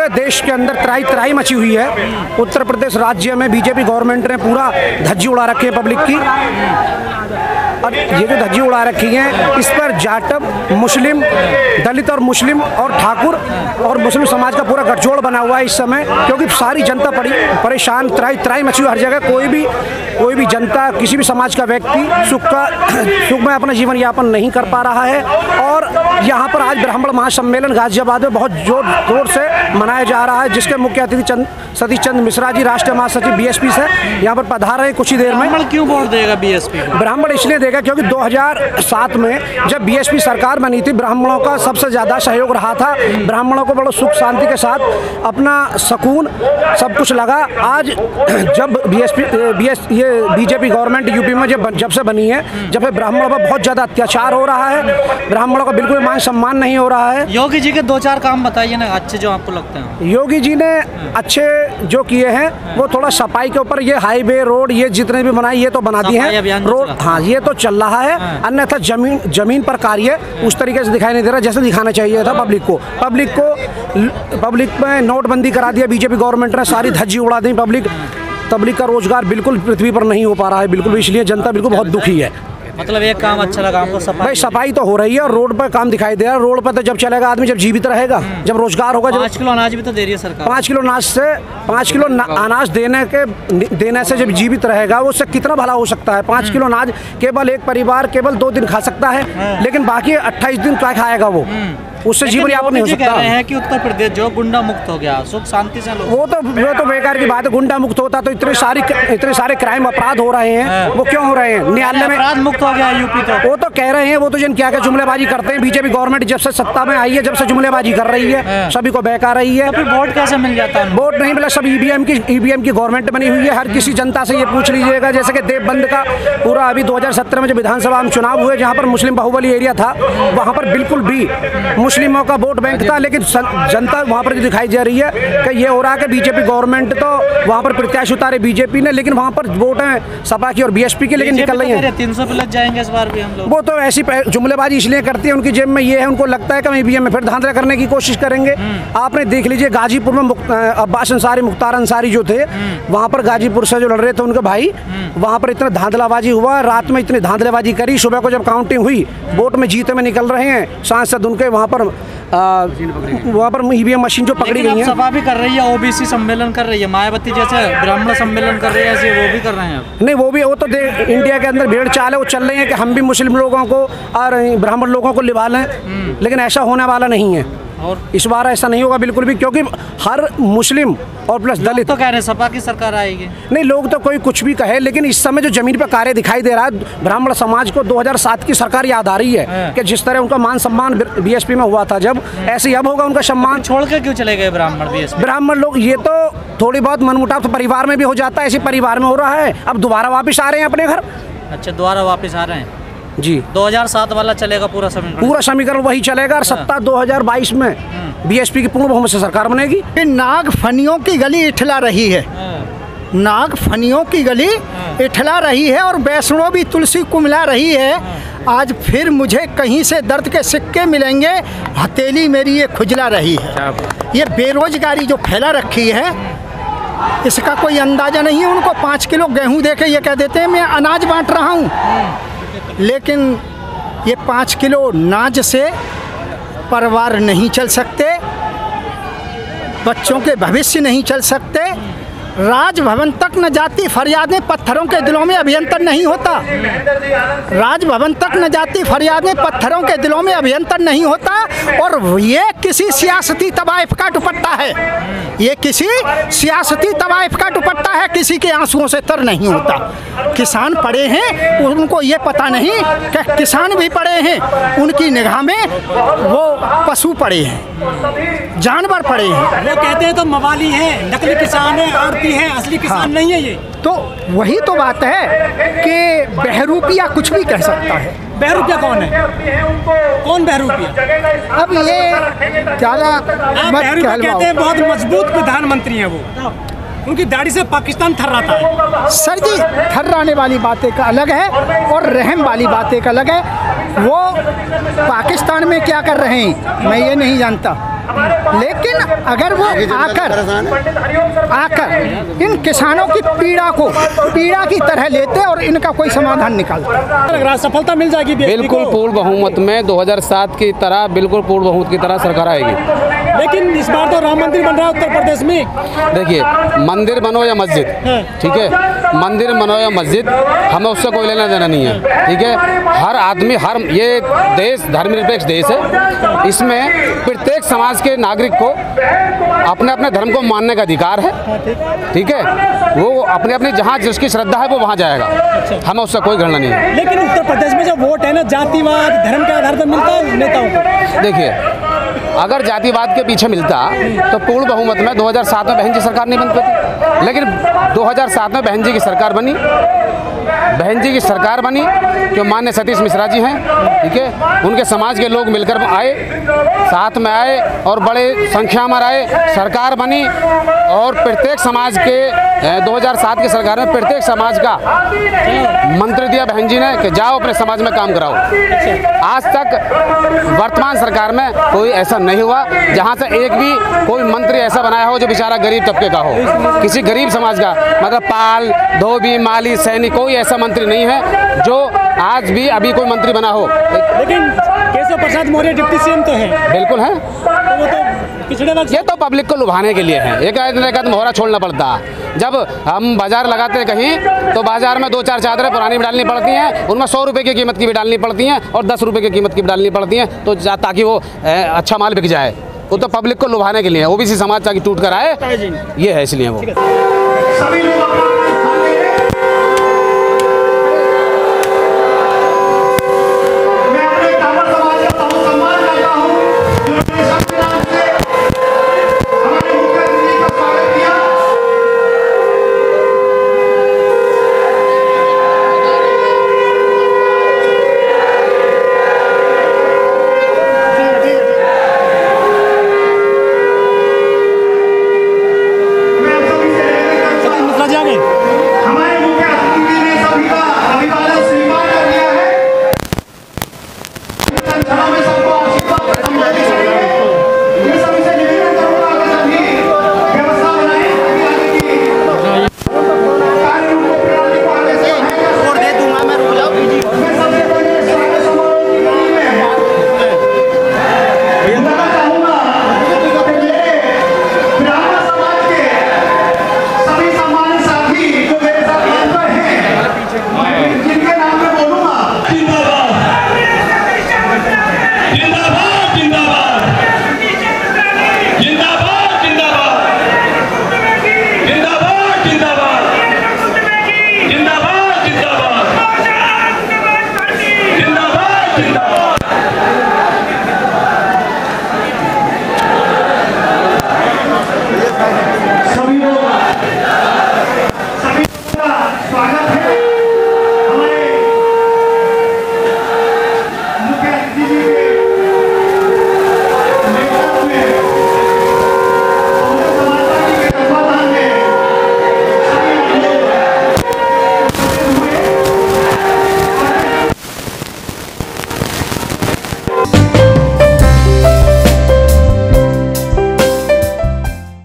पूरे देश के अंदर त्राही मची हुई है। उत्तर प्रदेश राज्य में बीजेपी गवर्नमेंट ने पूरा धज्जी उड़ा रखी है पब्लिक की। और ये जो धज्जी उड़ा रखी है इस पर जाटव, मुस्लिम, दलित और मुस्लिम और ठाकुर और मुस्लिम समाज का पूरा गठजोड़ बना हुआ है इस समय, क्योंकि सारी जनता परेशान, त्राही मची हुई हर जगह। कोई भी जनता, किसी भी समाज का व्यक्ति सुख में अपना जीवन यापन नहीं कर पा रहा है। और यहाँ पर आज ब्राह्मण महासम्मेलन गाजियाबाद में बहुत जोर से मनाया जा रहा है, जिसके मुख्य अतिथि सतीश चंद्र मिश्रा जी, राष्ट्रीय महासचिव बीएसपी से यहाँ पर पधार रहे हैं कुछ ही देर में। ब्राह्मण क्यों वोट देगा बीएसपी? ब्राह्मण इसलिए देगा क्योंकि 2007 में जब बीएसपी सरकार बनी थी, ब्राह्मणों का सबसे ज़्यादा सहयोग रहा था। ब्राह्मणों को बड़ा सुख शांति के साथ अपना सुकून सब कुछ लगा। आज जब बीजेपी गवर्नमेंट यूपी में जब से बनी है, जब से ब्राह्मणों पर बहुत ज़्यादा अत्याचार हो रहा है, ब्राह्मणों का बिल्कुल मान सम्मान नहीं हो रहा है। योगी जी के 2-4 काम बताइए ना अच्छे जो आपको लगते हैं। योगी जी ने अच्छे जो किए हैं वो थोड़ा सफाई के ऊपर, ये हाईवे रोड ये जितने भी बनाए ये तो बना दिए हैं रोड, हाँ ये तो चल रहा है। अन्यथा जमीन पर कार्य उस तरीके से दिखाई नहीं दे रहा जैसे दिखाना चाहिए था पब्लिक में। नोटबंदी करा दिया बीजेपी गवर्नमेंट ने, सारी धज्जी उड़ा दी पब्लिक का रोजगार बिल्कुल पृथ्वी पर नहीं हो पा रहा है बिल्कुल भी, इसलिए जनता बिल्कुल बहुत दुखी है। मतलब एक काम अच्छा लगा आपको? भाई सफाई तो हो रही है और रोड पर काम दिखाई दे रहा है। रोड पर तो जब चलेगा आदमी, जब जीवित रहेगा, जब रोजगार होगा। 5 किलो अनाज भी तो दे रही है सरकार। 5 किलो अनाज देने से जब जीवित रहेगा उससे कितना भला हो सकता है। 5 किलो अनाज केवल एक परिवार केवल 2 दिन खा सकता है, लेकिन बाकी 28 दिन क्या खाएगा वो? उससे जीवन यापन नहीं हो सकता। कह रहे हैं कि उत्तर प्रदेश जो गुंडा मुक्त हो गया, सुख शांति से लोग। वो तो बेकार की बात है। गुंडा मुक्त होता तो इतने सारे क्राइम अपराध हो रहे हैं, वो क्यों हो रहे हैं? न्यायालय में अपराध मुक्त हो गया यूपी तो। वो तो कह रहे हैं, वो तो क्या जुमलेबाजी करते हैं। बीजेपी गवर्नमेंट जब से सत्ता में आई है, जब से जुमलेबाजी कर रही है, सभी को बहका रही है। फिर वोट कैसे मिल जाता है? वोट नहीं मिला, सब ईवीएम की गवर्नमेंट बनी हुई है। हर किसी जनता से ये पूछ लीजिएगा, जैसे कि देवबंद का पूरा अभी 2017 में जो विधानसभा में चुनाव हुए, जहाँ पर मुस्लिम बाहुबली एरिया था, वहाँ पर बिल्कुल भी मुस्लिमों का वोट बैंक था, लेकिन जनता वहाँ पर दिखाई दे रही है कि ये हो रहा है कि बीजेपी गवर्नमेंट तो वहाँ पर प्रत्याशी उतारे बीजेपी ने, लेकिन वहाँ पर वोट है सपा की और बीएसपी की, लेकिन निकल रही है। 300 पे लग जाएंगे इस बार भी हम लोग। वो तो ऐसी जुमलेबाजी इसलिए करती है, उनकी जेब में ये है, उनको लगता है कि हम ईवीएम में फिर धांधला करने की कोशिश करेंगे। आपने देख लीजिए गाजीपुर में अब्बास अंसारी, मुख्तार अंसारी जो थे, वहाँ पर गाजीपुर से जो लड़ रहे थे उनके भाई, वहाँ पर इतना धांधलाबाजी हुआ, रात में इतनी धांधलाबाजी करी, सुबह को जब काउंटिंग हुई वोट में जीते में निकल रहे हैं सांसद उनके, वहाँ पर ईवीएम मशीन जो पकड़ी गई है। सभा भी कर रही है, ओबीसी सम्मेलन कर रही है, मायावती जैसे ब्राह्मण सम्मेलन कर रही है, ऐसे वो भी कर रहे हैं। नहीं वो तो इंडिया के अंदर भेड़ चाल है, वो चल रही है कि हम भी मुस्लिम लोगों को और ब्राह्मण लोगों को लिबा लें, लेकिन ऐसा होने वाला नहीं है। और इस बार ऐसा नहीं होगा बिल्कुल भी, क्योंकि हर मुस्लिम और प्लस दलित तो कह रहे हैं सपा की सरकार आएगी। नहीं, लोग तो कोई कुछ भी कहे, लेकिन इस समय जो जमीन पर कार्य दिखाई दे रहा है, ब्राह्मण समाज को 2007 की सरकार याद आ रही है कि जिस तरह उनका मान सम्मान बीएसपी में हुआ था, जब ऐसे अब होगा उनका सम्मान। छोड़ के क्यों चले गए ब्राह्मण बीएसपी? ब्राह्मण लोग ये तो थोड़ी बहुत मनमुटाव तो परिवार में भी हो जाता है, ऐसे परिवार में हो रहा है। अब दोबारा वापिस आ रहे हैं अपने घर। अच्छा, दोबारा वापिस आ रहे हैं जी। 2007 वाला चलेगा पूरा समीकरण वही चलेगा और सत्ता 2022 में बीएसपी की पूर्ण बहुमत से सरकार बनेगी। नाग फनियों की गली इठला रही है, नाग फनियों की गली इठला रही है और वैष्णो भी तुलसी कुमला रही है। आज फिर मुझे कहीं से दर्द के सिक्के मिलेंगे, हथेली मेरी ये खुजला रही है। ये बेरोजगारी जो फैला रखी है, इसका कोई अंदाज़ा नहीं है। उनको 5 किलो गेहूँ दे के ये कह देते हैं मैं अनाज बांट रहा हूँ, लेकिन ये 5 किलो नाज से परिवार नहीं चल सकते, बच्चों के भविष्य नहीं चल सकते। राजभवन तक न जाती फरियादें, पत्थरों के दिलों में अभियंतर नहीं होता। राजभवन तक न जाती फरियादें, पत्थरों के दिलों में अभियंतर नहीं होता। और ये किसी सियासती तवाइफ का दुपट्टा है, ये किसी सियासती तवाइफ का दुपट्टा है, किसी के आंसुओं से तर नहीं होता। किसान पड़े हैं, उनको ये पता नहीं कि किसान भी पड़े हैं, उनकी निगाह में वो पशु पड़े हैं, जानवर पड़े हैं। वो कहते हैं तो मवाली है, नकली किसान है, आड़ती है, असली किसान नहीं है ये। तो वही तो बात है कि बहरूपिया कुछ भी कह सकता है। बहरूपिया कौन है? कौन बहरूपिया? अब ये ज़्यादा बहरूपिया कहते हैं बहुत मजबूत प्रधानमंत्री हैं वो, उनकी दाढ़ी से पाकिस्तान थर्राता है। सर जी, थर्राने वाली बातें का अलग है और रहम वाली बातें का अलग है। वो पाकिस्तान में क्या कर रहे हैं मैं ये नहीं जानता, लेकिन अगर वो आकर इन किसानों की पीड़ा की तरह लेते और इनका कोई समाधान निकालते, सफलता मिल जाएगी। बिल्कुल पूर्ण बहुमत में 2007 की तरह, बिल्कुल पूर्ण बहुमत की तरह सरकार आएगी। लेकिन इस बार तो राम मंदिर बन रहा है उत्तर प्रदेश में। देखिए, मंदिर बनो या मस्जिद, ठीक है, मंदिर बनो या मस्जिद, हमें उससे कोई लेना देना नहीं है, ठीक है। हर आदमी, ये देश धर्मनिरपेक्ष देश है, इसमें प्रत्येक समाज के नागरिक को अपने अपने धर्म को मानने का अधिकार है, ठीक है। वो अपने अपने जहाँ जिसकी श्रद्धा है वो वहाँ जाएगा, हमें उससे कोई गणना नहीं है। लेकिन उत्तर प्रदेश में जो वोट है ना, जातिवाद धर्म के आधार पर मिलता है नेताओं को। देखिए, अगर जातिवाद के पीछे मिलता तो पूर्ण बहुमत में 2007 में बहन जी सरकार नहीं बन पाती, लेकिन 2007 में बहन जी की सरकार बनी। बहन जी की सरकार बनी जो माननीय सतीश मिश्रा जी हैं, ठीक है, उनके समाज के लोग मिलकर आए, साथ में आए और बड़े संख्या में आए, सरकार बनी और प्रत्येक समाज के 2007 की सरकार में प्रत्येक समाज का मंत्री दिया बहन जी ने कि जाओ अपने समाज में काम कराओ। आज तक वर्तमान सरकार में कोई ऐसा नहीं हुआ जहां से एक भी कोई मंत्री ऐसा बनाया हो जो बेचारा गरीब तबके का हो, किसी गरीब समाज का, मतलब पाल, धोबी, माली, सैनिक, कोई ऐसा मंत्री नहीं है जो आज भी अभी कोई मंत्री बना हो। लेकिन केशव प्रसाद मौर्य डिप्टी सीएम तो है। बिल्कुल है, तो वो तो पिछड़े वर्ग, ये तो पब्लिक को लुभाने के लिए है। एक मोहरा छोड़ना पड़ता है। जब हम बाजार लगाते कहीं तो बाजार में 2-4 चादरें पुरानी भी डालनी पड़ती हैं, उनमें 100 रुपये की कीमत की भी डालनी पड़ती हैं और 10 रुपये की कीमत की भी डालनी पड़ती हैं, तो ताकि वो अच्छा माल बिक जाए। वो तो पब्लिक को लुभाने के लिए है, ओबीसी समाज ताकि टूट कर आए, ये है, इसलिए वो। जिनके नाम में बोलूंगा